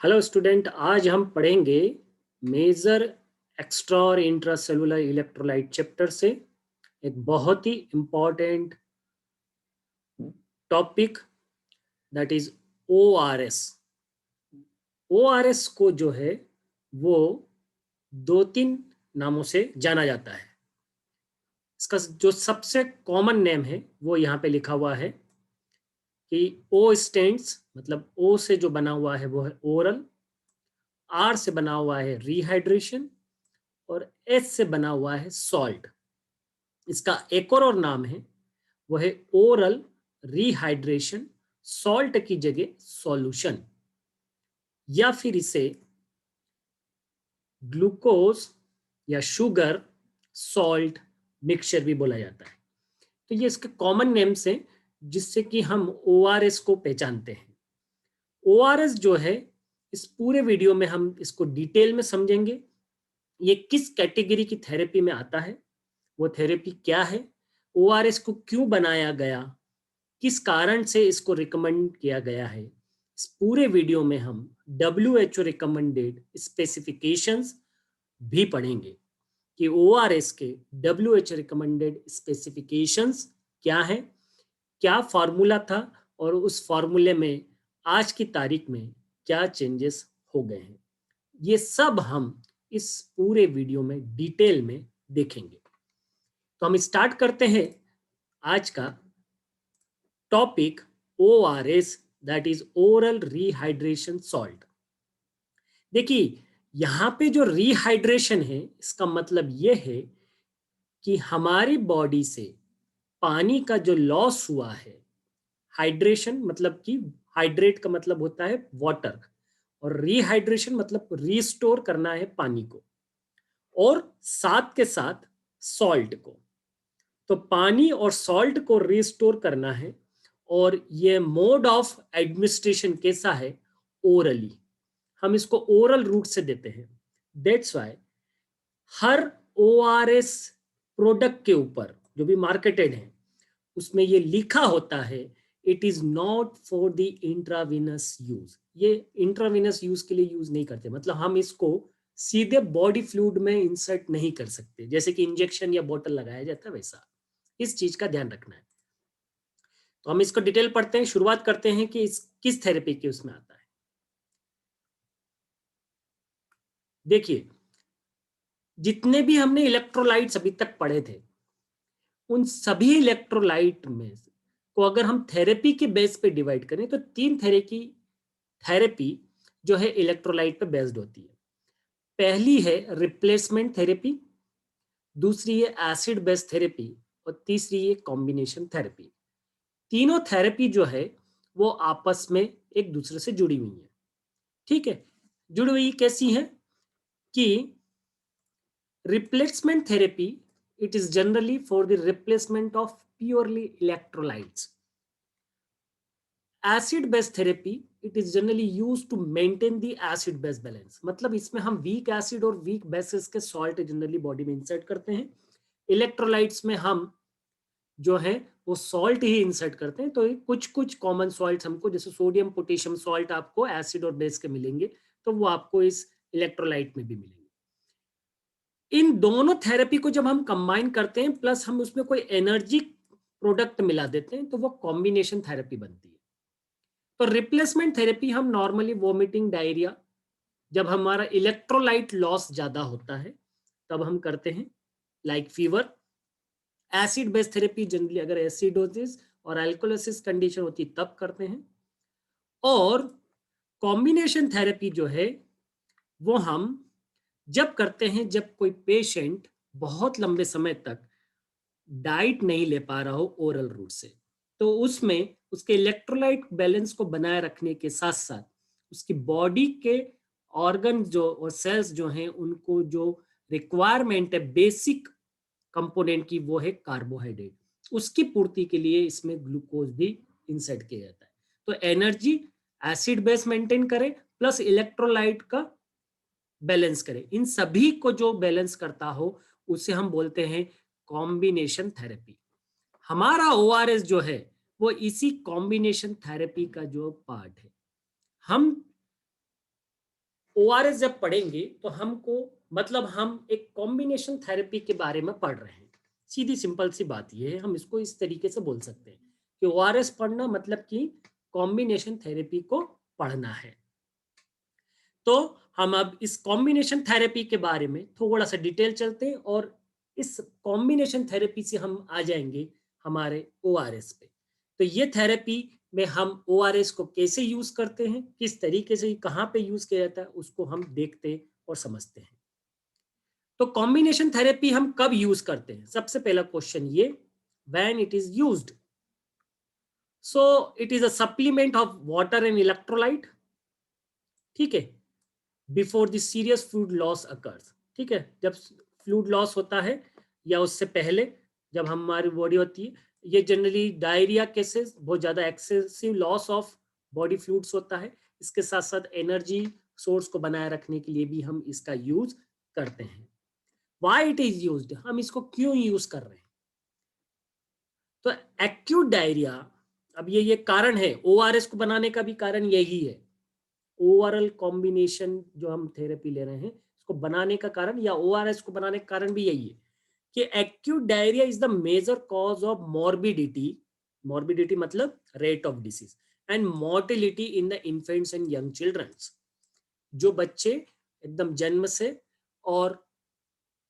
Hello student, आज हम पढ़ेंगे मेजर एक्स्ट्रा और इंट्रा सेलुलर इलेक्ट्रोलाइट चैप्टर से एक बहुत ही important topic, that is ORS. ORS को जो है वो दो तीन नामों से जाना जाता है। इसका जो सबसे कॉमन नेम है वो यहाँ पे लिखा हुआ है कि ओ स्टैंड्स, मतलब ओ से जो बना हुआ है वो है ओरल, आर से बना हुआ है रिहाइड्रेशन और एस से बना हुआ है सॉल्ट। इसका एक और नाम है, वो है ओरल रिहाइड्रेशन सॉल्ट की जगह सॉल्यूशन, या फिर इसे ग्लूकोज या शुगर सॉल्ट मिक्सचर भी बोला जाता है। तो ये इसके कॉमन नेम्स हैं जिससे कि हम ओआरएस को पहचानते हैं। ओआरएस जो है, इस पूरे वीडियो में हम इसको डिटेल में समझेंगे। ये किस कैटेगरी की थेरेपी में आता है, वो थेरेपी क्या है, ओआरएस को क्यों बनाया गया, किस कारण से इसको रिकमेंड किया गया है। इस पूरे वीडियो में हम WHO रिकमेंडेड स्पेसिफिकेशंस भी पढ़ेंगे कि ओआरएस के WHO रिकमेंडेड स्पेसिफिकेशंस क्या है, क्या फार्मूला था और उस फार्मूले में आज की तारीख में क्या चेंजेस हो गए हैं। ये सब हम इस पूरे वीडियो में डिटेल में देखेंगे। तो हम स्टार्ट करते हैं आज का topic ORS, that is oral rehydration salt. देखिए, यहाँ पे जो रिहाइड्रेशन है इसका मतलब ये है कि हमारी बॉडी से पानी का जो लॉस हुआ है, हाइड्रेशन मतलब कि हाइड्रेट का मतलब होता है वाटर, और रिहाइड्रेशन मतलब रिस्टोर करना है पानी को, और साथ के साथ सॉल्ट को। तो पानी और सॉल्ट को रिस्टोर करना है, और ये मोड ऑफ एडमिनिस्ट्रेशन कैसा है, ओरली। हम इसको ओरल रूट से देते हैं। That's why her ORS product के ऊपर जो भी मार्केटेड है उसमें ये लिखा होता है, it is not for the intravenous use. ये इंट्रावीनस यूज के लिए यूज नहीं करते, मतलब हम इसको सीधे बॉडी फ्लूइड में इंसर्ट नहीं कर सकते, जैसे कि इंजेक्शन या बोतल लगाया जाता है वैसा। इस चीज का ध्यान रखना है। तो हम इसको डिटेल पढ़ते हैं, शुरुआत करते हैं कि इस किस थेरेपी के उसमें आता है। देखिए, जितने भी हमने इलेक्ट्रोलाइट्स अभी तक पढ़े थे, उन सभी इलेक्ट्रोलाइट में को अगर हम थेरेपी के बेस पे डिवाइड करें तो तीन तरह की थेरेपी जो है इलेक्ट्रोलाइट पे बेस्ड होती है। पहली है रिप्लेसमेंट थेरेपी, दूसरी है एसिड बेस्ड थेरेपी, और तीसरी है कॉम्बिनेशन थेरेपी। तीनों थेरेपी जो है वो आपस में एक दूसरे से जुड़ी हुई है। ठीक है, जुड़ी हुई कैसी है कि replacement therapy, it is generally for the replacement of purely electrolytes. Acid based therapy, it is generally used to maintain the acid base balance. मतलब इसमें हम weak acid और weak bases के salt generally body में insert करते हैं। Electrolytes में हम जो है वो salt ही insert करते हैं। तो कुछ कुछ common salts हमको, जैसे सोडियम पोटेशियम salt आपको acid और base के मिलेंगे, तो वो आपको इस electrolyte में भी मिलेंगे। इन दोनों थेरेपी को जब हम कंबाइन करते हैं प्लस हम उसमें कोई एनर्जी प्रोडक्ट मिला देते हैं तो वो कॉम्बिनेशन थेरेपी बनती है। तो रिप्लेसमेंट थेरेपी हम नॉर्मली वोमिटिंग, डायरिया, जब हमारा इलेक्ट्रोलाइट लॉस ज्यादा होता है तब हम करते हैं, like fever. Acid based therapy generally अगर एसिडोसिस और अल्कोलिसिस कंडीशन होती तब करते हैं। और कॉम्बिनेशन थेरेपी जो है वो हम जब करते हैं जब कोई पेशेंट बहुत लंबे समय तक डाइट नहीं ले पा रहा हो ओरल रूट से, तो उसमें उसके इलेक्ट्रोलाइट बैलेंस को बनाए रखने के साथ साथ उसकी बॉडी के ऑर्गन जो और सेल्स जो हैं उनको जो रिक्वायरमेंट है बेसिक कंपोनेंट की, वो है कार्बोहाइड्रेट, उसकी पूर्ति के लिए इसमें ग्लूकोज भी इंसर्ट किया जाता है। तो एनर्जी, एसिड बेस मेंटेन करें प्लस इलेक्ट्रोलाइट का बैलेंस करें, इन सभी को जो बैलेंस करता हो उसे हम बोलते हैं कॉम्बिनेशन थेरेपी। हमारा ओआरएस जो है वो इसी कॉम्बिनेशन थेरेपी का जो पार्ट है। हम ओआरएस जब पढ़ेंगे तो हमको मतलब हम एक कॉम्बिनेशन थेरेपी के बारे में पढ़ रहे हैं। सीधी सिंपल सी बात ये है, हम इसको इस तरीके से बोल सकते हैं कि ओआरएस पढ़ना मतलब कि कॉम्बिनेशन थेरेपी को पढ़ना है। तो हम अब इस कॉम्बिनेशन थेरेपी के बारे में थोड़ा सा डिटेल चलते हैं और इस कॉम्बिनेशन थेरेपी से हम आ जाएंगे हमारे ओआरएस पे। तो ये थेरेपी में हम ओआरएस को कैसे यूज करते हैं, किस तरीके से, कहाँ पे यूज किया जाता है, उसको हम देखते और समझते हैं। तो कॉम्बिनेशन थेरेपी हम कब यूज करते हैं? सबसे पहला क्वेश्चन ये, when it is used. So it is a supplement of water and electrolyte, ठीक है, before the serious fluid loss occurs, ठीक है, जब फ्लूइड लॉस होता है या उससे पहले जब हमारी बॉडी होती है, ये जनरली डायरिया केसेस, बहुत ज्यादा excessive loss of body fluids होता है। इसके साथ साथ एनर्जी सोर्स को बनाए रखने के लिए भी हम इसका यूज करते हैं। व्हाई इट इज यूज्ड, हम इसको क्यों यूज कर रहे हैं? तो एक्यूट डायरिया, अब ये कारण है, ओआरएस को बनाने का भी कारण यही है। ओवरऑल कॉम्बिनेशन जो हम थेरेपी ले रहे हैं इसको बनाने का कारण या ओआरएस को बनाने का कारण भी यही है कि acute diarrhoea is the major cause of morbidity, morbidity मतलब rate of disease, and mortality in the infants and young childrens. जो बच्चे एकदम जन्म से और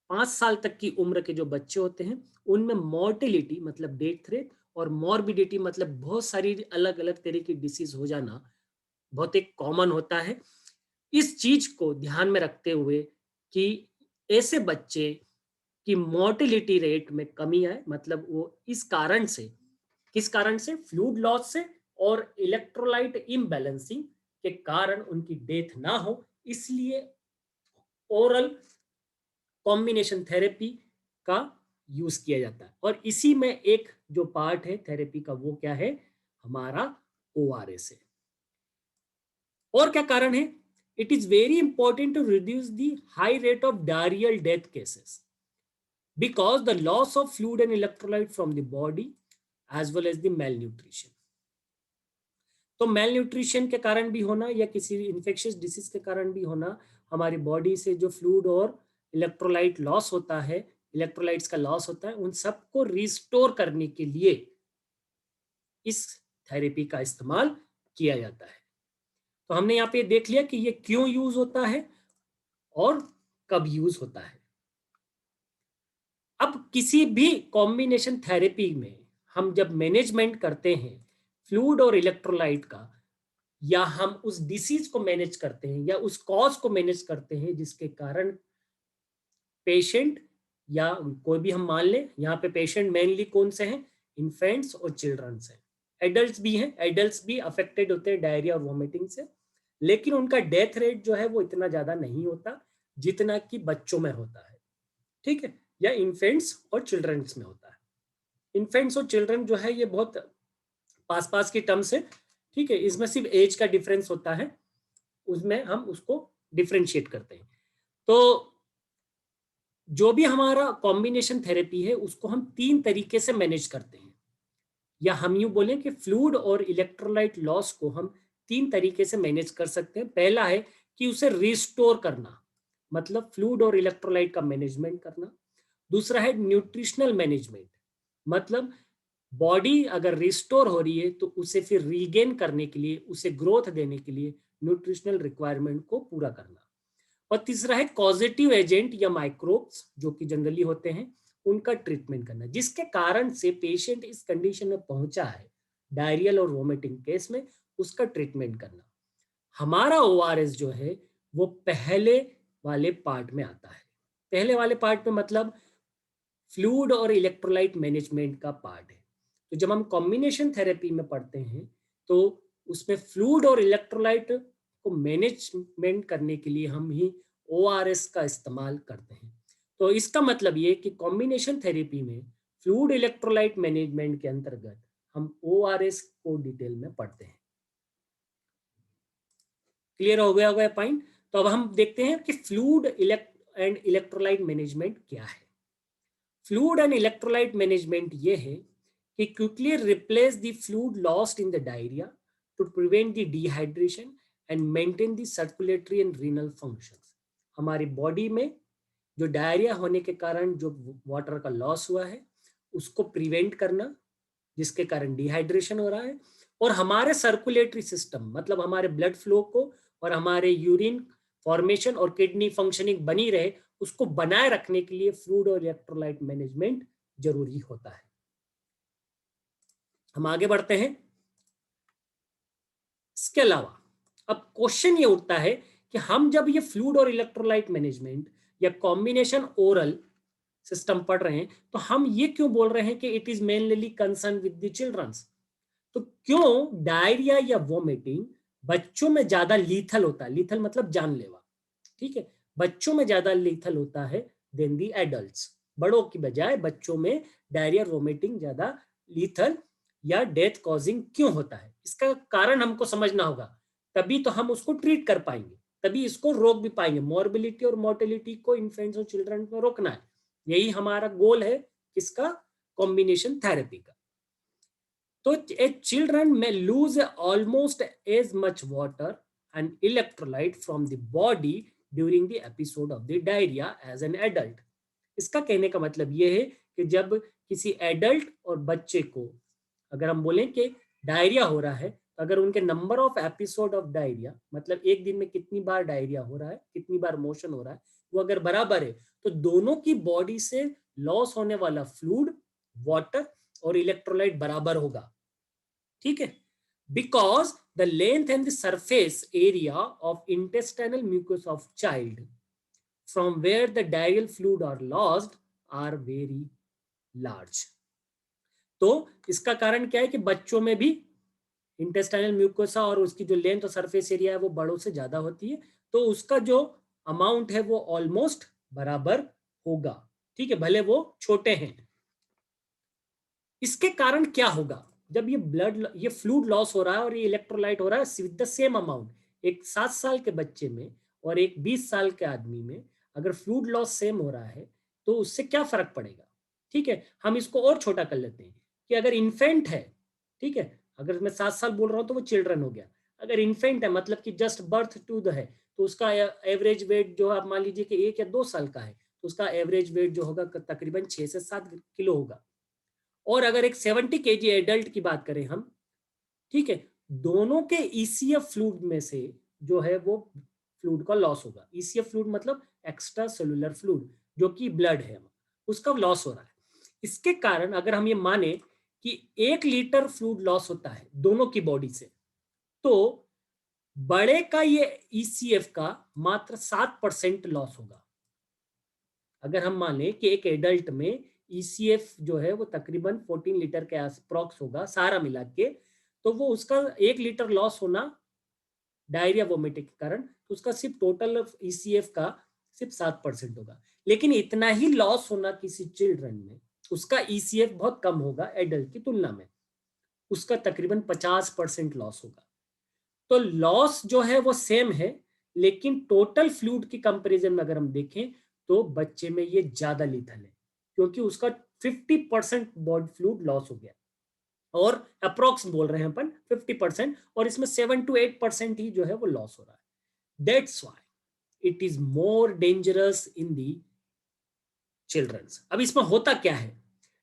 5 साल तक की उम्र के जो बच्चे होते हैं उनमें मोर्टिलिटी मतलब डेथ रेट और मॉर्बिडिटी मतलब बहुत सारी अलग अलग तरह की डिसीज हो जाना बहुत एक कॉमन होता है। इस चीज को ध्यान में रखते हुए कि ऐसे बच्चे की मोर्टिलिटी रेट में कमी आए, मतलब वो इस कारण से, किस कारण से, फ्लूइड लॉस से और इलेक्ट्रोलाइट इम्बैलेंसिंग के कारण उनकी डेथ ना हो, इसलिए ओरल कॉम्बिनेशन थेरेपी का यूज किया जाता है। और इसी में एक जो पार्ट है थेरेपी का वो क्या है, हमारा ओआरएस है। और क्या कारण है? It is very important to reduce the high rate of diarrhoeal death cases because the loss of fluid and electrolyte from the body as well as the malnutrition। तो मेलन्यूट्रिशन के कारण भी होना या किसी इन्फेक्शियस डिसीज के कारण भी होना, हमारी बॉडी से जो फ्लूइड और इलेक्ट्रोलाइट लॉस होता है, इलेक्ट्रोलाइट्स का लॉस होता है, उन सबको रिस्टोर करने के लिए इस थेरेपी का इस्तेमाल किया जाता है। तो हमने यहाँ पे देख लिया कि ये क्यों यूज होता है और कब यूज होता है। अब किसी भी कॉम्बिनेशन थेरेपी में हम जब मैनेजमेंट करते हैं फ्लूइड और इलेक्ट्रोलाइट का, या हम उस डिसीज को मैनेज करते हैं या उस कॉज को मैनेज करते हैं जिसके कारण पेशेंट या कोई भी हम मान लें, यहाँ पे पेशेंट मेनली कौन से हैं, इन्फेंट्स और चिल्ड्रंस हैं, एडल्ट्स भी हैं, एडल्ट्स भी अफेक्टेड होते हैं डायरिया और वॉमिटिंग से, लेकिन उनका डेथ रेट जो है वो इतना ज्यादा नहीं होता जितना कि बच्चों में होता है, ठीक है, या इन्फेंट्स और चिल्ड्रंस में होता है। इन्फेंट्स और चिल्ड्रन जो है ये बहुत पास पास की टर्म्स है, ठीक है, इसमें सिर्फ एज का डिफरेंस होता है, उसमें हम उसको डिफ्रेंशिएट करते हैं। तो जो भी हमारा कॉम्बिनेशन थेरेपी है उसको हम 3 तरीके से मैनेज करते हैं, या हम यूं बोलें कि फ्लूइड और इलेक्ट्रोलाइट लॉस को हम 3 तरीके से मैनेज कर सकते हैं। पहला है कि उसे रिस्टोर करना, मतलब फ्लूइड और इलेक्ट्रोलाइट का मैनेजमेंट करना। दूसरा है न्यूट्रिशनल मैनेजमेंट, मतलब बॉडी अगर रिस्टोर हो रही है तो उसे फिर रीगेन करने के लिए, उसे ग्रोथ देने के लिए न्यूट्रिशनल रिक्वायरमेंट को पूरा करना। और तीसरा है कॉजेटिव एजेंट या माइक्रोब्स जो कि जनरली होते हैं, उनका ट्रीटमेंट करना, जिसके कारण से पेशेंट इस कंडीशन में पहुंचा है डायरियल और वोमिटिंग केस में, उसका ट्रीटमेंट करना। हमारा ओआरएस जो है वो पहले वाले पार्ट में आता है। पहले वाले पार्ट में मतलब फ्लूइड और इलेक्ट्रोलाइट मैनेजमेंट का पार्ट है। तो जब हम कॉम्बिनेशन थेरेपी में पढ़ते हैं तो उसमें फ्लूइड और इलेक्ट्रोलाइट को मैनेजमेंट करने के लिए हम ही ओआरएस का इस्तेमाल करते हैं। तो इसका मतलब ये कि कॉम्बिनेशन थेरेपी में फ्लूइड इलेक्ट्रोलाइट मैनेजमेंट के अंतर्गत हम ओआरएस को डिटेल में पढ़ते हैं। क्लियर हो गया होगा पॉइंट? तो अब हम देखते हैं कि फ्लूइड एंड इलेक्ट्रोलाइट मैनेजमेंट क्या है। फ्लूइड एंड इलेक्ट्रोलाइट मैनेजमेंट ये है कि quickly replace the fluid lost in the diarrhoea to prevent the dehydration and maintain the circulatory and renal functions. हमारी बॉडी में जो डायरिया होने के कारण जो वाटर का लॉस हुआ है उसको प्रिवेंट करना, जिसके कारण डिहाइड्रेशन हो रहा है, और हमारे सर्कुलेटरी सिस्टम मतलब हमारे ब्लड फ्लो को और हमारे यूरिन फॉर्मेशन और किडनी फंक्शनिंग बनी रहे, उसको बनाए रखने के लिए फ्लूइड और इलेक्ट्रोलाइट मैनेजमेंट जरूरी होता है। हम आगे बढ़ते हैं। इसके अलावा अब क्वेश्चन ये उठता है कि हम जब ये फ्लूइड और इलेक्ट्रोलाइट मैनेजमेंट या कॉम्बिनेशन ओरल सिस्टम पढ़ रहे हैं तो हम ये क्यों बोल रहे हैं कि it is mainly concern with the childrens? तो क्यों डायरिया या वोमिटिंग बच्चों में ज्यादा लीथल होता है? लीथल मतलब जानलेवा, ठीक है, बच्चों में ज्यादा लीथल होता है देन दी एडल्ट्स। बड़ों की बजाय बच्चों में डायरिया वोमिटिंग ज्यादा लीथल या डेथ कॉजिंग क्यों होता है? इसका कारण हमको समझना होगा, तभी तो हम उसको ट्रीट कर पाएंगे, तभी इसको रोक भी पाएंगे। मॉर्बिलिटी और मोर्टेलिटी को इन्फेंट्स और चिल्ड्रन में रोकना है, यही हमारा गोल है किसका? कॉम्बिनेशन थेरेपी का। तो a children may lose almost as much water and electrolyte from the body during the episode of the diarrhea as an adult. इसका कहने का मतलब ये है कि जब किसी एडल्ट और बच्चे को अगर हम बोलें कि डायरिया हो रहा है, तो अगर उनके number of episode of diarrhoea मतलब एक दिन में कितनी बार डायरिया हो रहा है, कितनी बार मोशन हो रहा है, वो अगर बराबर है तो दोनों की बॉडी से लॉस होने वाला फ्लूइड, वाटर और इलेक्ट्रोलाइट बराबर होगा, ठीक है? Because the length and the surface area of intestinal mucus of child from where the diarrhoeal fluid are lost are very large. तो इसका कारण क्या है कि बच्चों में भी इंटेस्टाइनल म्यूकोसा और उसकी जो लेंथ और सरफेस एरिया है वो बड़ों से ज्यादा होती है, तो उसका जो अमाउंट है वो ऑलमोस्ट बराबर होगा, ठीक है, भले वो छोटे हैं। इसके कारण क्या होगा? जब ये फ्लूइड लॉस हो रहा है और ये इलेक्ट्रोलाइट हो रहा है विद द सेम अमाउंट, एक 7 साल के बच्चे में और एक 20 साल के आदमी में अगर फ्लूइड लॉस सेम हो रहा है तो उससे क्या फर्क पड़ेगा? ठीक है, हम इसको और छोटा कर लेते हैं कि अगर इन्फेंट है, ठीक है, अगर मैं 7 साल बोल रहा हूं तो वो चिल्ड्रन हो गया, अगर इन्फेंट है मतलब कि जस्ट बर्थ टू द है, तो उसका एवरेज वेट जो आप मान लीजिए कि 1 या 2 साल का है तो उसका एवरेज वेट जो होगा तकरीबन 6 से 7 किलो होगा। और अगर एक 70 kg एडल्ट की बात करें हम, ठीक है, दोनों के ईसीएफ फ्लूइड में से जो है वो फ्लूइड का लॉस होगा। ईसीएफ फ्लूइड मतलब एक्स्ट्रा सेलुलर फ्लूइड, जो कि ब्लड है, उसका लॉस हो रहा है। इसके कारण अगर हम ये माने कि 1 लीटर फ्लूइड लॉस होता है दोनों की बॉडी से, तो बड़े का ये ईसीएफ का मात्र 7% लॉस होगा। अगर हम माने कि एक एडल्ट में ईसीएफ जो है वो तकरीबन 14 लीटर के अप्रॉक्स होगा सारा मिला के, तो वो उसका 1 लीटर लॉस होना डायरिया वोमिटिंग के कारण, तो उसका सिर्फ टोटल ईसीएफ का सिर्फ 7% होगा। लेकिन इतना ही लॉस होना किसी चिल्ड्रन में, उसका ईसीएफ बहुत कम होगा एडल्ट की तुलना में, उसका तकरीबन 50% लॉस होगा। तो लॉस जो है वो सेम है, लेकिन टोटल फ्लूइड की कंपैरिजन में अगर हम देखें तो बच्चे में ये ज्यादा लीथल है, क्योंकि उसका 50% बॉडी फ्लूइड लॉस हो गया, और अप्रोक्स बोल रहे हैं अपन 50%, और इसमें 7 to 8% ही जो है वो लॉस हो रहा है। That's why it is more dangerous in the childrens. अब इसमें होता क्या है?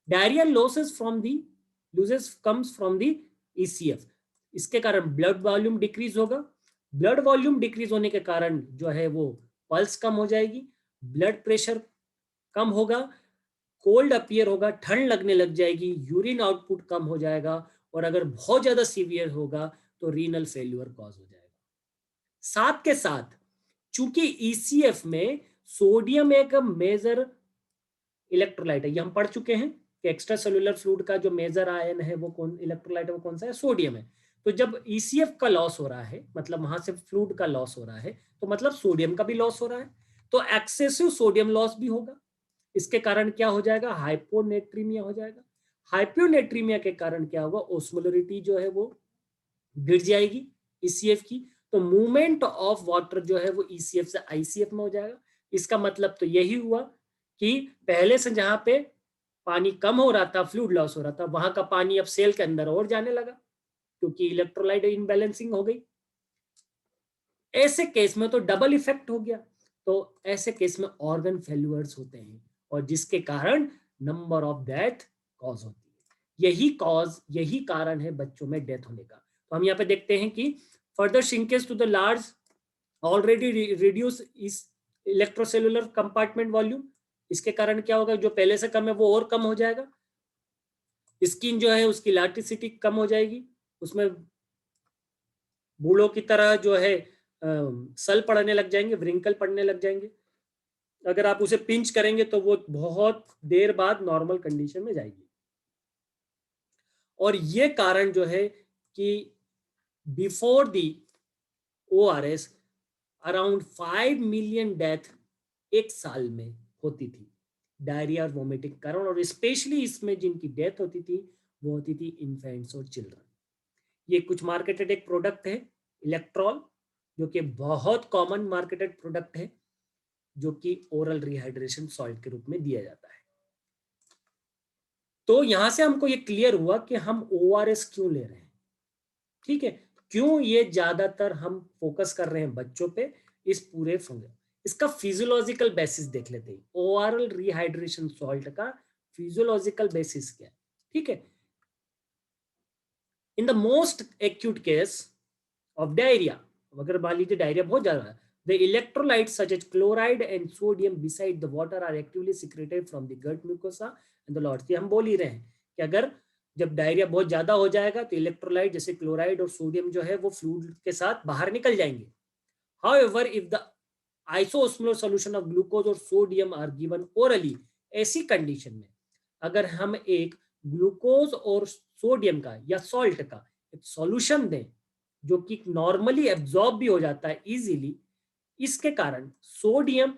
Diarrhoea losses from the looses comes from the ECF. इसके कारण ब्लड वॉल्यूम डिक्रीज होगा, ब्लड वॉल्यूम डिक्रीज होने के कारण जो है वो पल्स कम हो जाएगी, ब्लड प्रेशर कम होगा, कोल्ड अपीयर होगा, ठंड लगने लग जाएगी, यूरिन आउटपुट कम हो जाएगा, और अगर बहुत ज्यादा सीवियर होगा तो रीनल फेल्यूर कॉज हो जाएगा। साथ के साथ चूंकि ईसीएफ में सोडियम एक मेजर इलेक्ट्रोलाइट है, ये हम पढ़ चुके हैं कि एक्स्ट्रा सेलुलर फ्लूइड का जो मेजर आयन है वो कौन इलेक्ट्रोलाइट है, वो कौन सा है? सोडियम है। तो जब ईसीएफ का लॉस हो रहा है मतलब वहां से फ्लूइड का लॉस हो रहा है, तो मतलब सोडियम का भी लॉस हो रहा है, तो एक्सेसिव सोडियम लॉस भी होगा। इसके कारण क्या हो जाएगा? हाइपोनेट्रीमिया हो जाएगा। हाइपोनेट्रीमिया के कारण क्या होगा? ओस्मोलरिटी जो है वो गिर जाएगी ईसीएफ की, तो मूवमेंट ऑफ वाटर जो है वो ईसीएफ से आईसीएफ में हो जाएगा। इसका मतलब तो यही हुआ कि पहले से जहां पे पानी कम हो रहा था, फ्लूइड लॉस हो रहा था, वहां का पानी अब सेल के अंदर और जाने लगा, क्योंकि इलेक्ट्रोलाइट इनबैलेंसिंग हो गई। ऐसे केस में तो डबल इफेक्ट हो गया। तो ऐसे केस में ऑर्गन फेल्यूअर्स होते हैं और जिसके कारण नंबर ऑफ डेथ कॉज होती है। यही कारण है बच्चों में डेथ होने का। तो हम यहाँ पे देखते हैं कि further shrinkage to the large already reduce is electrocellular compartment volume. इसके कारण क्या होगा, जो पहले से कम है वो और कम हो जाएगा। स्किन जो है उसकी इलास्टिसिटी कम हो जाएगी, उसमें बूढ़ों की तरह जो है सल पड़ने लग जाएंगे, व्रिंकल पड़ने लग जाएंगे। अगर आप उसे पिंच करेंगे तो वो बहुत देर बाद नॉर्मल कंडीशन में जाएगी। और ये कारण जो है कि before the ORS around 5 million death एक साल में होती थी डायरिया और वोमिटिंग कारण। और स्पेशली इसमें जिनकी डेथ होती थी वो होती थी इन्फेंट्स और चिल्ड्रन। ये कुछ मार्केटेड एक प्रोडक्ट है इलेक्ट्रॉल, जो कि बहुत कॉमन मार्केटेड प्रोडक्ट है, जो कि ओरल रिहाइड्रेशन सॉल्ट के रूप में दिया जाता है। तो यहां से हमको ये क्लियर हुआ कि हम ORS क्यों ले रहे हैं। ठीक है, क्यों ये ज्यादातर हम फोकस कर रहे हैं बच्चों पे इस पूरे फंगस। इसका फिजियोलॉजिकल बेसिस देख लेते हैं। ओरल रिहाइड्रेशन सॉल्ट का फिजियोलॉजिकल बेसिस क्या है। ठीक है, in the most acute case of diarrhoea, अगर मान लीजिए डायरिया बहुत ज्यादा है, the electrolytes such as chloride and sodium beside the water are actively secreted from the gut mucosa and the lots। ये हम बोल ही रहे हैं कि अगर जब डायरिया बहुत ज्यादा हो जाएगा तो इलेक्ट्रोलाइट जैसे क्लोराइड और सोडियम जो है वो फ्लूइड के साथ बाहर निकल जाएंगे। However, if the isosmolar solution of glucose और सोडियम are given orally, ऐसी कंडीशन में अगर हम एक ग्लूकोज और सोडियम का या सॉल्ट का एक सॉल्यूशन दें जो कि नॉर्मली एब्जॉर्ब भी हो जाता है इजीली, इसके कारण सोडियम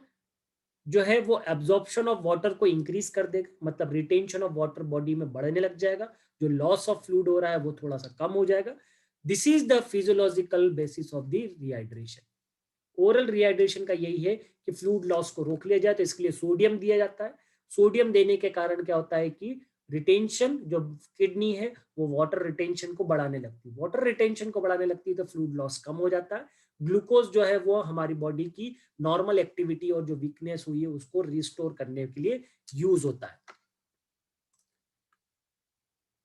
जो है वो एब्जॉर्प्शन ऑफ वाटर को इंक्रीज कर देगा, मतलब रिटेंशन ऑफ वाटर बॉडी में बढ़ने लग जाएगा, जो लॉस ऑफ फ्लूइड हो रहा है वो थोड़ा सा कम हो जाएगा। This is the physiological basis of the rehydration. Oral rehydration का यही है कि फ्लूइड लॉस को रोक लिया जाए, तो इसके लिए सोडियम दिया जाता है। सोडियम देने के कारण क्या होता है कि रिटेंशन, जो किडनी है वो वाटर रिटेंशन को बढ़ाने लगती है, वाटर रिटेंशन को बढ़ाने लगती है तो फ्लूइड लॉस कम हो जाता है। ग्लूकोज जो है वो हमारी बॉडी की नॉर्मल एक्टिविटी और जो वीकनेस हुई है उसको रिस्टोर करने के लिए यूज होता है।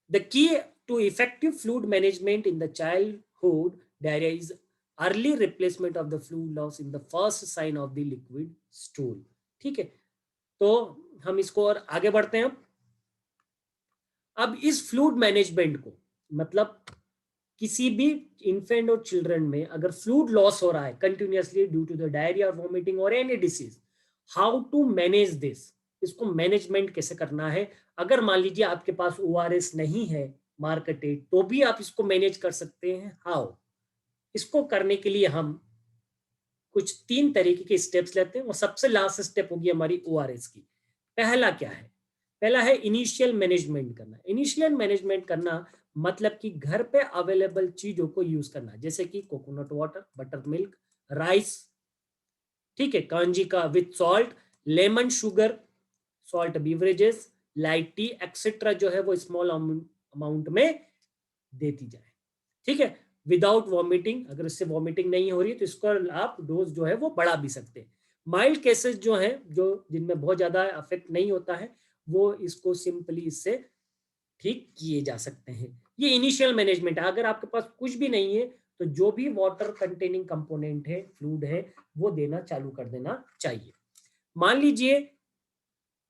The key to effective fluid management in the childhood diarrhoea is early replacement of the fluid loss in the first sign of the liquid stool. ठीक है, तो हम इसको और आगे बढ़ते हैं। अब इस फ्लूइड मैनेजमेंट को, मतलब किसी भी इन्फेंट और चिल्ड्रन में अगर फ्लूइड लॉस हो रहा है continuously due to the diarrhoea और वोमिटिंग और any disease, how to manage this, इसको मैनेजमेंट कैसे करना है। अगर मान लीजिए आपके पास ORS नहीं है मार्केटेड, तो भी आप इसको मैनेज कर सकते हैं। हाउ, इसको करने के लिए हम कुछ 3 तरीके के स्टेप्स लेते हैं और सबसे लास्ट स्टेप होगी हमारी ORS की। पहला क्या है, पहला है इनिशियल मैनेजमेंट करना। इनिशियल मैनेजमेंट करना मतलब कि घर पे अवेलेबल चीजों को यूज करना, जैसे कि coconut water, butter milk, rice, ठीक है, कांजी का with salt, lemon sugar, salt beverages, light T etcetera जो है वो स्मॉल अमाउंट में देती जाए। ठीक है, विदाउट वॉमिटिंग, अगर इससे वॉमिटिंग नहीं हो रही तो इसको आप डोज जो है वो बढ़ा भी सकते हैं। माइल्ड केसेस जो है, जो जिनमें बहुत ज्यादा अफेक्ट नहीं होता है, वो इसको सिंपली इससे ठीक किए जा सकते हैं। ये इनिशियल मैनेजमेंट है। अगर आपके पास कुछ भी नहीं है तो जो भी वाटर कंटेनिंग कंपोनेंट है, फ्लूइड है, वो देना चालू कर देना चाहिए। मान लीजिए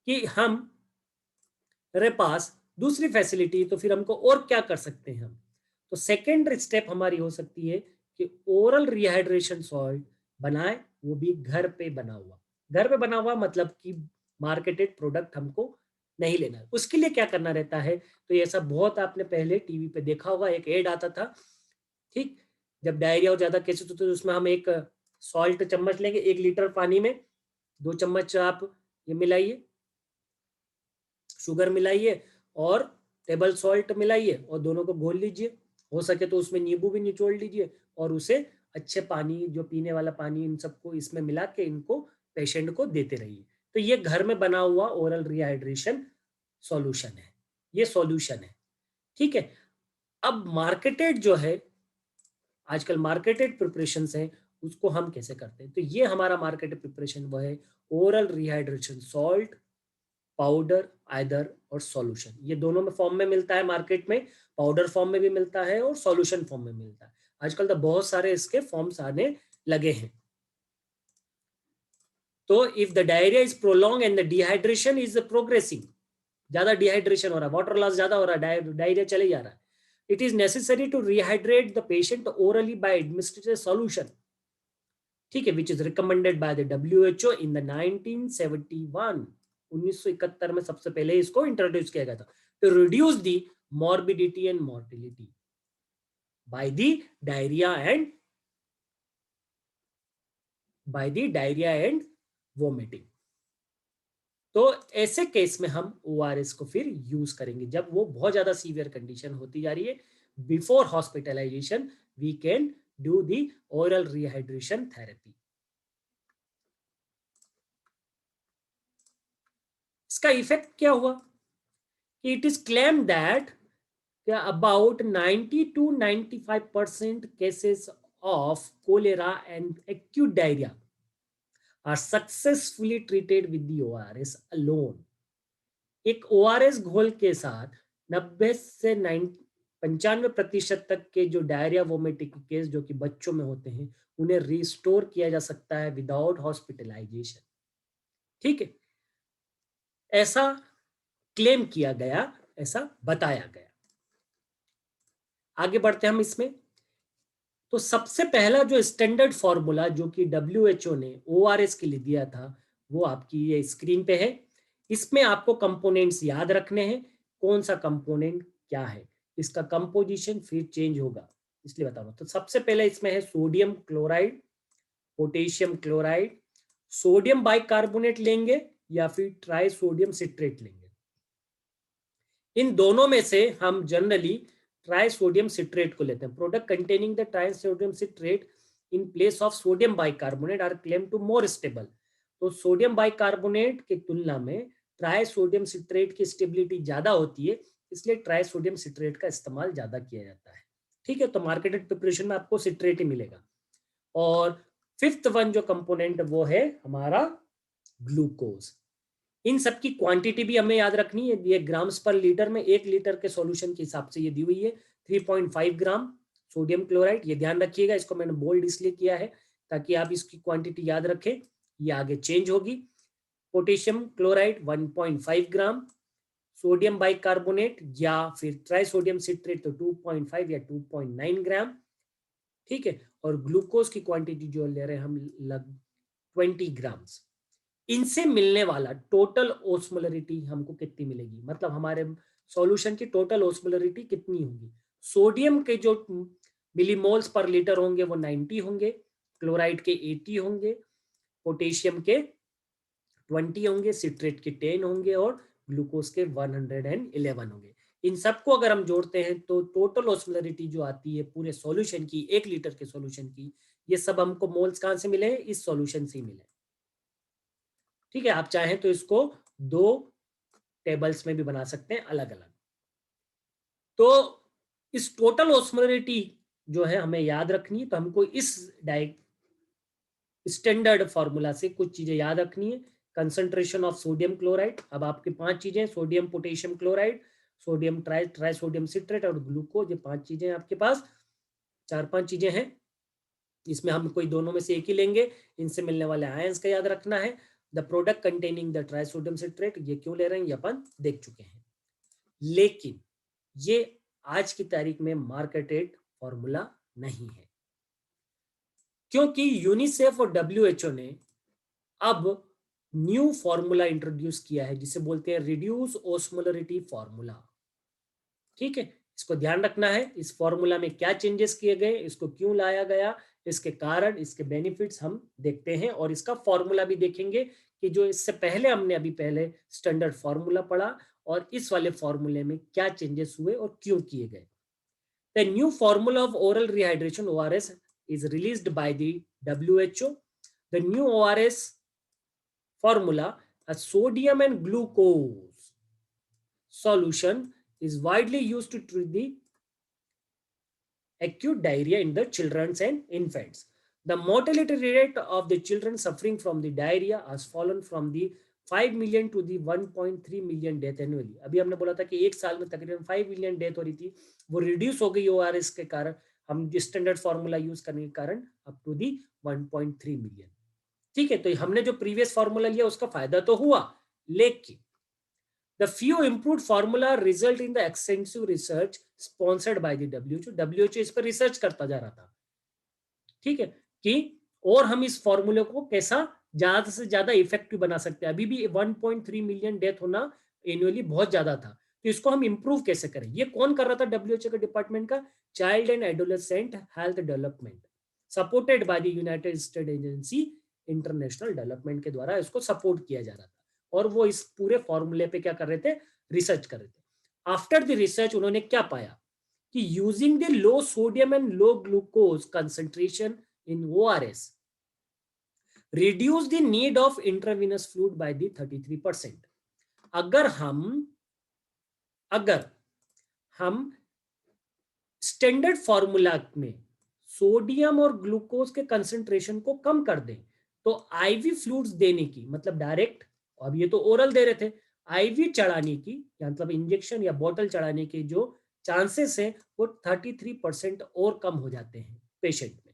कि हम मेरे पास दूसरी फैसिलिटी, तो फिर हमको और क्या कर सकते हैं हम। तो सेकेंड स्टेप हमारी हो सकती है कि ओरल रिहाइड्रेशन सॉल्ट बनाए, वो भी घर पे बना हुआ। घर पे बना हुआ मतलब कि मार्केटेड प्रोडक्ट हमको नहीं लेना है। उसके लिए क्या करना रहता है, तो ऐसा बहुत आपने पहले टीवी पे देखा होगा, एक एड आता था। ठीक, जब डायरिया और ज्यादा केसेस होते तो उसमें हम एक सॉल्ट चम्मच लेंगे, 1 लीटर पानी में 2 चम्मच आप ये मिलाइए, शुगर मिलाइए और टेबल सॉल्ट मिलाइए और दोनों को घोल लीजिए। हो सके तो उसमें नींबू भी निचोड़ लीजिए और उसे अच्छे पानी, जो पीने वाला पानी, इन सबको इसमें मिला के इनको पेशेंट को देते रहिए। तो ये घर में बना हुआ ओरल रिहाइड्रेशन सॉल्यूशन है, ये सॉल्यूशन है। ठीक है, अब मार्केटेड जो है, आजकल मार्केटेड प्रिपरेशन है, उसको हम कैसे करते हैं। तो ये हमारा मार्केट प्रिपरेशन वो है oral rehydration salt, powder either और सॉल्यूशन। ये दोनों में फॉर्म में मिलता है मार्केट में, पाउडर फॉर्म में भी मिलता है और सॉल्यूशन फॉर्म में मिलता है। आजकल तो बहुत सारे इसके फॉर्म्स आने लगे हैं। तो if the diarrhoea is prolong and the dehydration is progressing, ज्यादा डिहाइड्रेशन हो रहा है, वाटर लॉस ज्यादा हो रहा है, डायरिया चले जा रहा है, it is necessary to rehydrate the patient orally by administrated solution, ठीक है, which is recommended by the WHO in the 1971। 1971 में सबसे पहले इसको इंट्रोड्यूस किया गया था, to reduce the morbidity and mortility by the diarrhoea and vomiting. तो ऐसे केस में हम ORS को फिर यूज करेंगे जब वो बहुत ज्यादा सीवियर कंडीशन होती जा रही है। Before hospitalisation we can do the oral rehydration therapy. इसका इफेक्ट क्या हुआ? It is claim that about 90 to 95% cases of cholera and acute diarrhea are successfully treated with the ORS alone। एक ORS घोल के साथ 90 से 95% तक के जो डायरिया वोमिटिंग केस जो कि बच्चों में होते हैं उन्हें रिस्टोर किया जा सकता है विदाउट हॉस्पिटलाइजेशन, ठीक है, ऐसा क्लेम किया गया, ऐसा बताया गया। आगे बढ़ते हैं हम इसमें। तो सबसे पहला जो स्टैंडर्ड फॉर्मूला जो कि WHO ने ORS के लिए दिया था वो आपकी ये स्क्रीन पे है। इसमें आपको कंपोनेंट्स याद रखने हैं, कौन सा कंपोनेंट क्या है, इसका कंपोजिशन फिर चेंज होगा इसलिए बता रहा हूं। तो सबसे पहले इसमें है sodium chloride, potassium chloride, sodium bicarbonate लेंगे या फिर ट्राई सोडियम सिट्रेट लेंगे। इन दोनों में से हम जनरली ट्राइसोडियम सिट्रेट को लेते हैं। Product containing the trisodium citrate in place of sodium bicarbonate are claim to more stable. तो सोडियम बाइकार्बोनेट की तुलना में ट्राइसोडियम सिट्रेट की स्टेबिलिटी ज्यादा होती है, इसलिए ट्राइसोडियम सिट्रेट का इस्तेमाल ज्यादा किया जाता है, ठीक है। तो मार्केटेड प्रिपरेशन में आपको सिट्रेट ही मिलेगा। और फिफ्थ वन जो कंपोनेंट वो है हमारा ग्लूकोज। इन सब की क्वांटिटी भी हमें याद रखनी है, ये ग्राम्स पर लीटर में, 1 लीटर के सॉल्यूशन के हिसाब से ये दी हुई है 3.5 ग्राम सोडियम क्लोराइड। ये ध्यान रखिएगा, इसको मैंने बोल्ड इसलिए किया है ताकि आप इसकी क्वांटिटी याद रखें, ये आगे चेंज होगी। पोटेशियम क्लोराइड 1.5 ग्राम, सोडियम बाइकार्बोनेट या फिर ट्राइसोडियम सिट्रेट तो 2.5 या 2.9 ग्राम, ठीक है। और ग्लूकोज की क्वांटिटी जो ले रहे हैं हम लग 20 ग्राम्स। इनसे मिलने वाला टोटल ओस्मोलरिटी हमको कितनी मिलेगी, मतलब हमारे सॉल्यूशन की टोटल ओस्मोलरिटी कितनी होगी। सोडियम के जो मिलीमोल्स पर लीटर होंगे वो 90 होंगे, क्लोराइड के 80 होंगे, पोटेशियम के 20 होंगे, सिट्रेट के 10 होंगे और ग्लूकोज के 111 होंगे। इन सबको अगर हम जोड़ते हैं तो टोटल ओस्मोलरिटी जो आती है पूरे सॉल्यूशन की, 1 लीटर के सॉल्यूशन की, ये सब हमको मोल्स कहां से मिले? इस सॉल्यूशन से मिले, ठीक है। आप चाहें तो इसको 2 टेबल्स में भी बना सकते हैं अलग अलग। तो इस टोटल ओस्मोलरिटी जो है हमें याद रखनी है, तो हमको इस स्टैंडर्ड फॉर्मूला से कुछ चीजें याद रखनी है। कंसंट्रेशन ऑफ सोडियम क्लोराइड, अब आपके 5 चीजें, sodium potassium chloride, sodium trisodium citrate और ग्लूकोज, ये 5 चीजें आपके पास, 4-5 चीजें हैं। इसमें हम कोई दोनों में से एक ही लेंगे। इनसे मिलने वाले आयंस का याद रखना है। The product containing the trisodium citrate, ये क्यों ले रहे हैं ये अपन देख चुके हैं। लेकिन ये आज की तारीख में मार्केटेड फॉर्मूला नहीं है, क्योंकि यूनिसेफ और WHO ने अब न्यू फॉर्मूला इंट्रोड्यूस किया है जिसे बोलते हैं रिड्यूस ओस्मोलरिटी फॉर्मूला, ठीक है। इसको ध्यान रखना है, इस फॉर्मूला में क्या चेंजेस किए गए, इसको क्यों लाया गया, इसके कारण, इसके बेनिफिट्स हम देखते हैं और इसका फॉर्मूला भी देखेंगे कि जो इससे पहले हमने अभी पहले स्टैंडर्ड फॉर्मूला पढ़ा और इस वाले फॉर्मूले में क्या चेंजेस हुए और क्यों किए गए। The new formula of oral rehydration ORS is released by the WHO. The new ORS formula, a sodium and glucose solution, is widely used to treat the acute diarrhea in the children and infants. The mortality rate of the children suffering from the diarrhea has fallen from the 5 million to the 1.3 million death annually. अभी हमने बोला था कि एक साल में तकरीबन 5 million death हो रही थी, वो रिड्यूस हो गई ओआरएस के कारण, हम स्टैंडर्ड फार्मूला यूज करने के कारण, अप टू दी 1.3 मिलियन. ठीक है, तो हमने जो प्रीवियस फार्मूला लिया उसका फायदा तो हुआ, लेकिन the few improved formula result in the extensive research sponsored by the WHO. WHO इस पर रिसर्च करता जा रहा था, ठीक है, कि और हम इस फॉर्मूले को कैसा ज्यादा से ज्यादा इफेक्टिव बना सकते हैं. अभी भी 1.3 मिलियन डेथ होना एनुअली बहुत ज्यादा था, तो इसको हम इंप्रूव कैसे करें. ये कौन कर रहा था WHO के डिपार्टमेंट का, child and adolescent health development, supported by the United state agency international development के द्वारा इसको सपोर्ट किया जा रहा था, और वो इस पूरे फॉर्मूले पे क्या कर रहे थे, रिसर्च कर रहे थे. आफ्टर द रिसर्च उन्होंने क्या पाया कि using the low sodium and low glucose concentration in ORS reduce the need of intravenous fluid by the 33%. अगर हम स्टैंडर्ड फॉर्मूला में सोडियम और ग्लूकोज के कंसंट्रेशन को कम कर दें, तो आईवी फ्लूइड्स देने की, मतलब डायरेक्ट, अब ये तो ओरल दे रहे थे, आईवी चढ़ाने की, मतलब इंजेक्शन या बोतल चढ़ाने के जो चांसेस है वो 33% और कम हो जाते हैं पेशेंट में.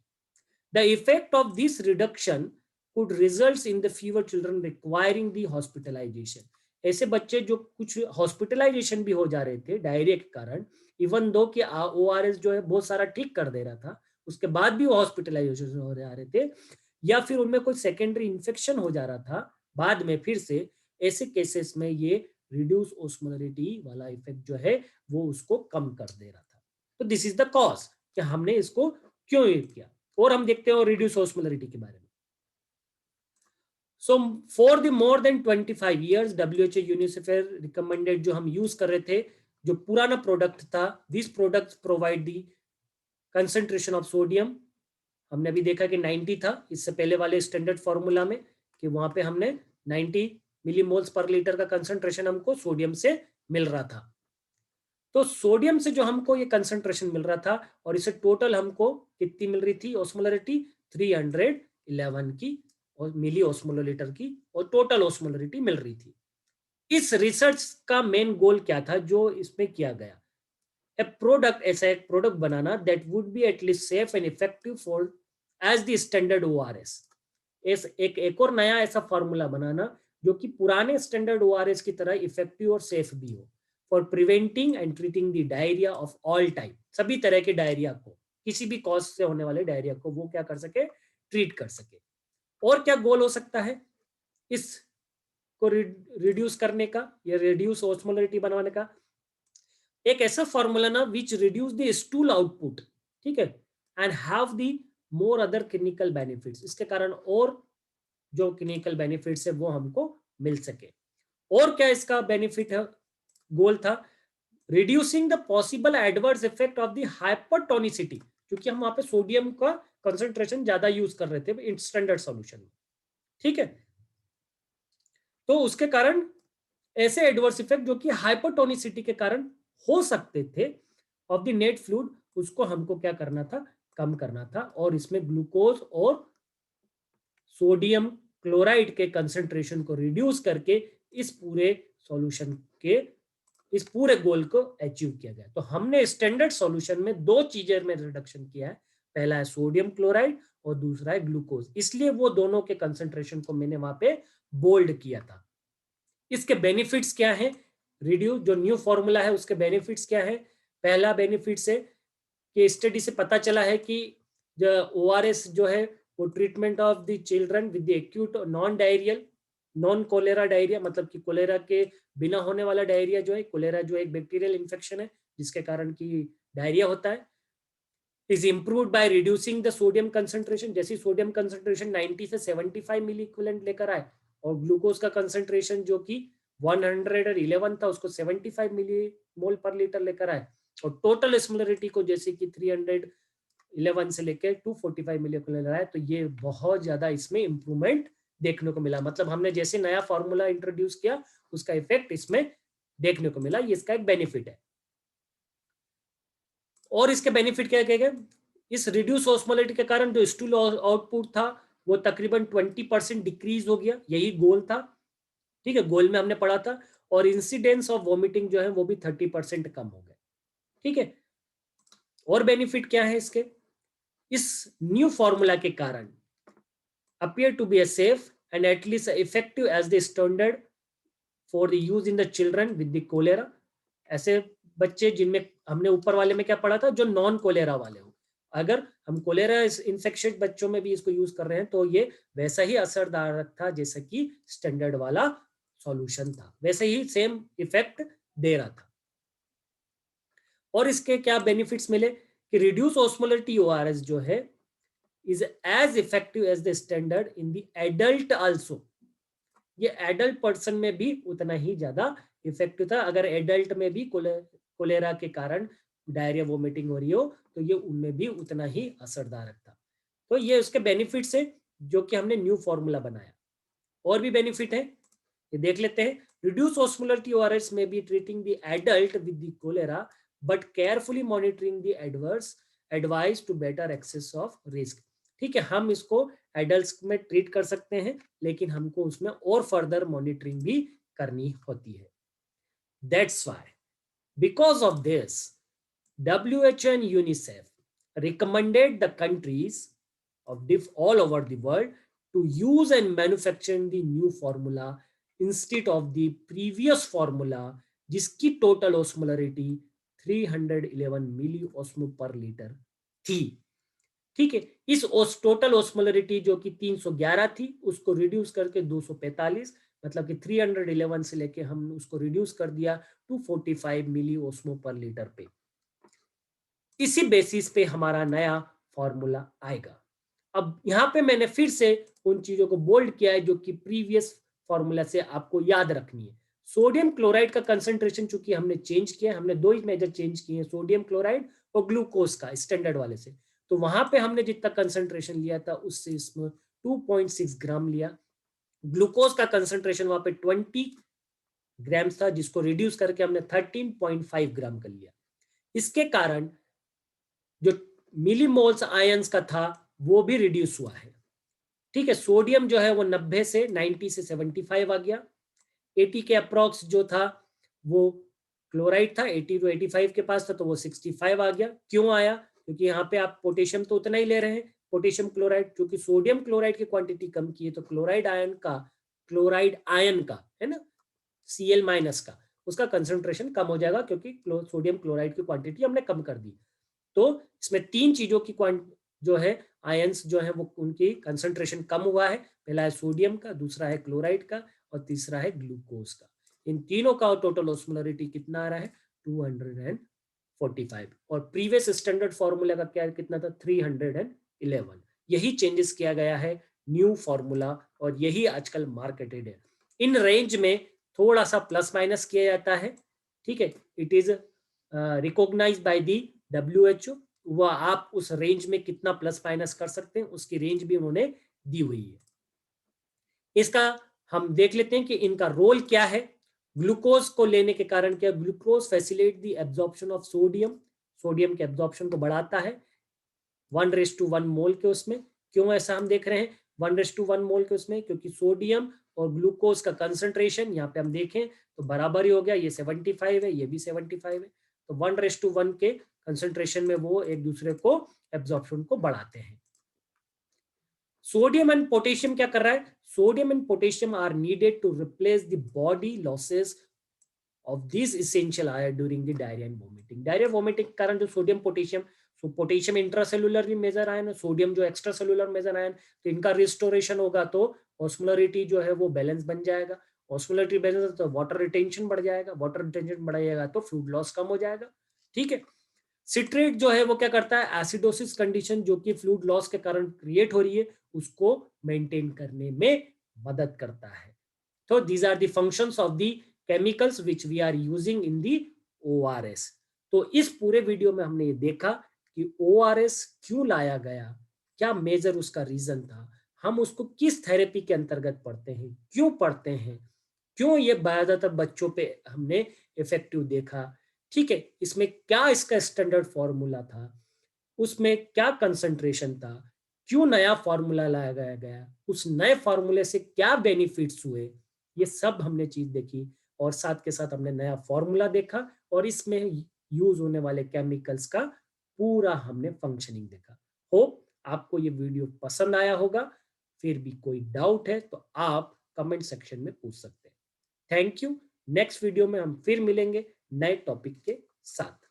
The effect of this reduction could result in the fewer children requiring the hospitalization. ऐसे बच्चे जो कुछ हॉस्पिटलाइजेशन भी हो जा रहे थे डायरिया के कारण, इवन दो कि ओआरएस जो है बहुत सारा ठीक कर दे रहा था, उसके बाद भी वो हॉस्पिटलाइजेशन हो रहे थे, या फिर उनमें कोई सेकेंडरी इन्फेक्शन हो जा रहा था बाद में फिर से, ऐसे केसेस में ये रिड्यूस ओस्मोलरिटी वाला इफेक्ट जो है वो उसको कम कर दे रहा था. तो दिस इज द कॉज कि हमने इसको क्यों यूज किया. और हम देखते हैं रिड्यूस ऑस्मोलरिटी के बारे में. So for the more than 25 years WHO UNICEF recommended, जो हम यूज कर रहे थे, जो पुराना प्रोडक्ट था, this product provide the concentration of sodium. हमने अभी देखा कि 90 था इससे पहले वाले स्टैंडर्ड फॉर्मूला में, कि वहां पे हमने 90 मिलीमोल्स पर लीटर का कंसंट्रेशन हमको सोडियम से मिल रहा था. तो सोडियम से जो हमको ये कंसंट्रेशन मिल रहा था, और इसे टोटल हमको कितनी मिल रही थी ऑस्मोलरिटी, 311 की और मिली ऑस्मोललीटर की, और टोटल ऑस्मोलरिटी मिल रही थी. इस रिसर्च का मेन गोल क्या था जो इसमें किया गया, ए प्रोडक्ट, ऐसा एक प्रोडक्ट बनाना that would be at least safe and effective for as the standard ORS. एक और नया ऐसा फॉर्मूला बनाना जो कि पुराने स्टैंडर्ड ओआरएस की तरह इफेक्टिव और सेफ भी हो, for preventing and treating the diarrhoea of all type. सभी तरह के डायरिया को, किसी भी कॉज से होने वाले डायरिया को वो क्या कर सके, ट्रीट कर सके. और क्या गोल हो सकता है इसको रिड्यूस करने का या रिड्यूस ऑस्मोलरिटी बनवाने का, एक ऐसा फॉर्मूला ना which reduce the stool output, ठीक है, and have the more other clinical benefits. इसके कारण और जो क्लिनिकल बेनिफिट्स है वो हमको मिल सके. और क्या इसका बेनिफिट है, गोल था reducing the possible adverse effect of the hypertonicity, क्योंकि हम वहां पे सोडियम का कंसंट्रेशन ज्यादा यूज कर रहे थे स्टैंडर्ड सॉल्यूशन में, ठीक है. तो उसके कारण ऐसे एडवर्स इफेक्ट जो कि हाइपरटोनिसिटी के कारण हो सकते थे ऑफ द नेट फ्लूइड, उसको हमको क्या करना था, कम करना था. और इसमें ग्लूकोज और सोडियम क्लोराइड के कंसंट्रेशन को रिड्यूस करके इस पूरे सॉल्यूशन के इस पूरे गोल को अचीव किया गया. तो हमने स्टैंडर्ड सॉल्यूशन में दो चीजें में रिडक्शन किया है, पहला है सोडियम क्लोराइड और दूसरा है ग्लूकोज. इसलिए वो दोनों के कंसंट्रेशन को मैंने वहां पे बोल्ड किया था. इसके बेनिफिट्स क्या है, रिड्यूस जो न्यू फॉर्मूला है उसके बेनिफिट्स क्या है. पहला बेनिफिट्स है कि स्टडी से पता चला है कि जो ओआरएस जो है वो treatment of the children with the acute non diarrhoeal non cholera diarrhoea, मतलब कि कोलेरा के बिना होने वाला डायरिया जो है, कोलेरा जो एक बैक्टीरियल इन्फेक्शन है जिसके कारण की डायरिया होता है, is improved by reducing the sodium concentration. जैसे सोडियम कंसंट्रेशन 90 से 75 मिली इक्विवेलेंट लेकर आए, और ग्लूकोज का कंसंट्रेशन जो कि 111 था उसको 75 मिली मोल पर लीटर लेकर आए, और टोटल ऑस्मोलरिटी को जैसे कि 311 से लेकर 245 मिली इक्विवेलेंट आए, तो ये बहुत ज्यादा इसमें इंप्रूवमेंट देखने को मिला. मतलब हमने जैसे नया फॉर्मूला इंट्रोड्यूस किया उसका इफेक्ट इसमें देखने को मिला. ये इसका एक बेनिफिट है. और इसके बेनिफिट क्या क्या, इस रिड्यूस ऑस्मोलैरिटी के कारण जो स्टूल आउटपुट था वो तकरीबन 20% डिक्रीज हो गया, यही गोल था, ठीक है, गोल में हमने पढ़ा था। और इंसिडेंस ऑफ वॉमिटिंग जो है वो भी 30% कम हो गए, ठीक है। और बेनिफिट क्या है इसके, इस न्यू फॉर्मूला के कारण appear to be a safe and at least effective as the standard for the use in the children with the cholera। ऐसे बच्चे जिनमें हमने ऊपर वाले में क्या पढ़ा था, जो नॉन कोलेरा वाले हो, अगर हम कोलेरा इन्फेक्शन बच्चों में भी इसको यूज कर रहे हैं तो ये वैसा ही असरदार था जैसा कि स्टैंडर्ड वाला सॉल्यूशन था, वैसे ही सेम इफेक्ट दे रहा था। और इसके क्या बेनिफिट्स मिले कि रिड्यूस ऑस्मोलैरिटी ओआरएस जो है is as effective as the standard in the adult also। ये एडल्ट पर्सन में भी उतना ही ज्यादा इफेक्टिव था। अगर एडल्ट में भी कोलेरा के कारण डायरिया वोमिटिंग हो रही हो तो ये उनमें भी उतना ही असरदार था। तो ये उसके बेनिफिट्स है जो कि हमने न्यू फॉर्मूला बनाया। और भी बेनिफिट है, ये देख लेते हैं। रिड्यूस ऑस्मोलैरिटी ओआरएस में be treating the adult with the cholera but carefully monitoring the adverse advice to better access of risk. ठीक है, हम इसको एडल्ट्स में ट्रीट कर सकते हैं लेकिन हमको उसमें और फर्दर मॉनिटरिंग भी करनी होती है। That's why because of this WHO and UNICEF recommended the countries of all over the world to use and manufacture the new formula instead of the previous formula जिसकी टोटल ऑस्मोलैरिटी 311 मिली osmo पर litre थी। ठीक है, इस total osmolarity जो कि 311 थी उसको रिड्यूस करके 245, मतलब कि 311 से लेके हम उसको रिड्यूस कर दिया 245 मिली ऑस्मो पर लीटर पे। इसी बेसिस पे हमारा नया फॉर्मूला आएगा। अब यहां पे मैंने फिर से उन चीजों को बोल्ड किया है जो कि प्रीवियस फॉर्मूला से आपको याद रखनी है। सोडियम क्लोराइड का कंसंट्रेशन चूंकि हमने चेंज किया, हमने दो ही मेजर चेंज किए हैं, सोडियम क्लोराइड और ग्लूकोज का स्टैंडर्ड वाले से। तो वहां पे हमने जितना कंसंट्रेशन लिया था उससे इसमें 2.6 ग्राम लिया। ग्लूकोज का कंसंट्रेशन वहां पे 20 ग्राम था जिसको रिड्यूस करके हमने 13.5 ग्राम कर लिया। इसके कारण जो मिलीमोल्स आयंस का था वो भी रिड्यूस हुआ है। ठीक है, सोडियम जो है वो 90 से 90 से 75 आ गया। 80 के अप्रॉक्स जो था वो क्लोराइड था, 80 टू 85 के पास था तो वो 65 आ गया। क्यों आया? क्योंकि यहाँ पे आप पोटेशियम तो उतना ही ले रहे हैं, पोटेशियम क्लोराइड, क्योंकि सोडियम क्लोराइड की क्वांटिटी कम की है तो क्लोराइड आयन का है ना, Cl माइनस का, उसका कंसंट्रेशन कम हो जाएगा क्योंकि सोडियम क्लोराइड की क्वांटिटी हमने कम कर दी। तो इसमें तीन चीजों की जो है आयंस जो है वो उनकी कंसंट्रेशन कम हुआ है। पहला है सोडियम का, दूसरा है क्लोराइड का और तीसरा है ग्लूकोज का। इन तीनों का टोटल ऑस्मोलैरिटी कितना आ रहा है? 245। और प्रीवियस स्टैंडर्ड फॉर्मूला का क्या कितना था? 311। यही चेंजेस किया गया है न्यू फॉर्मूला और यही आजकल मार्केटेड है। इन रेंज में थोड़ा सा प्लस माइनस किया जाता है। ठीक है, it is recognised by the WHO। वह आप उस रेंज में कितना प्लस माइनस कर सकते हैं उसकी रेंज भी उन्होंने दी हुई है। इसका हम देख लेते हैं कि इनका रोल क्या है। ग्लूकोज को लेने के कारण क्या? Glucose facilitate the absorption of sodium, sodium के एब्जॉर्प्शन को बढ़ाता है 1:1 मोल के उसमें। क्यों ऐसा हम देख रहे हैं 1:1 मोल के उसमें? क्योंकि सोडियम और ग्लूकोज का कंसंट्रेशन यहाँ पे हम देखें तो बराबर ही हो गया, ये 75 है, ये भी 75 है, तो 1:1 के कंसंट्रेशन में वो एक दूसरे को एब्जॉर्प्शन को बढ़ाते हैं। सोडियम एंड पोटेशियम क्या कर रहा है? Sodium and potassium are needed to replace the body losses of this essential ion during the diarrhoea and vomiting. Diarrhoea vomiting के कारण जो sodium potassium, so potassium intracellular major ion है, sodium जो extra cellular major ion, तो इनका restoration होगा तो osmolarity जो है वो बैलेंस बन जाएगा। ऑस्मोलैरिटी बैलेंस तो वाटर रिटेंशन बढ़ जाएगा, वाटर रिटेंशन बढ़ाइएगा तो फ्लूइड लॉस कम हो जाएगा। ठीक है, सिट्रेट जो है वो क्या करता है? एसिडोसिस कंडीशन जो कि फ्लूइड लॉस के कारण क्रिएट हो रही है उसको मेंटेन करने में मदद करता है। तो these are the functions of the chemicals which we are using in the ORS। तो इस पूरे वीडियो में हमने ये देखा कि ORS क्यों लाया गया, क्या मेजर उसका रीजन था, हम उसको किस थेरेपी के अंतर्गत पढ़ते हैं, क्यों पढ़ते हैं, क्यों ये ज्यादातर बच्चों पे हमने इफेक्टिव देखा। ठीक है, इसमें क्या इसका स्टैंडर्ड फॉर्मूला था, उसमें क्या कंसंट्रेशन था, क्यों नया फॉर्मूला लाया गया, उस नए फॉर्मूले से क्या बेनिफिट्स हुए, ये सब हमने चीज देखी। और साथ के साथ हमने नया फॉर्मूला देखा और इसमें यूज होने वाले केमिकल्स का पूरा हमने फंक्शनिंग देखा। होप आपको ये वीडियो पसंद आया होगा। फिर भी कोई डाउट है तो आप कमेंट सेक्शन में पूछ सकते हैं। Thank you. नेक्स्ट वीडियो में हम फिर मिलेंगे नए टॉपिक के साथ।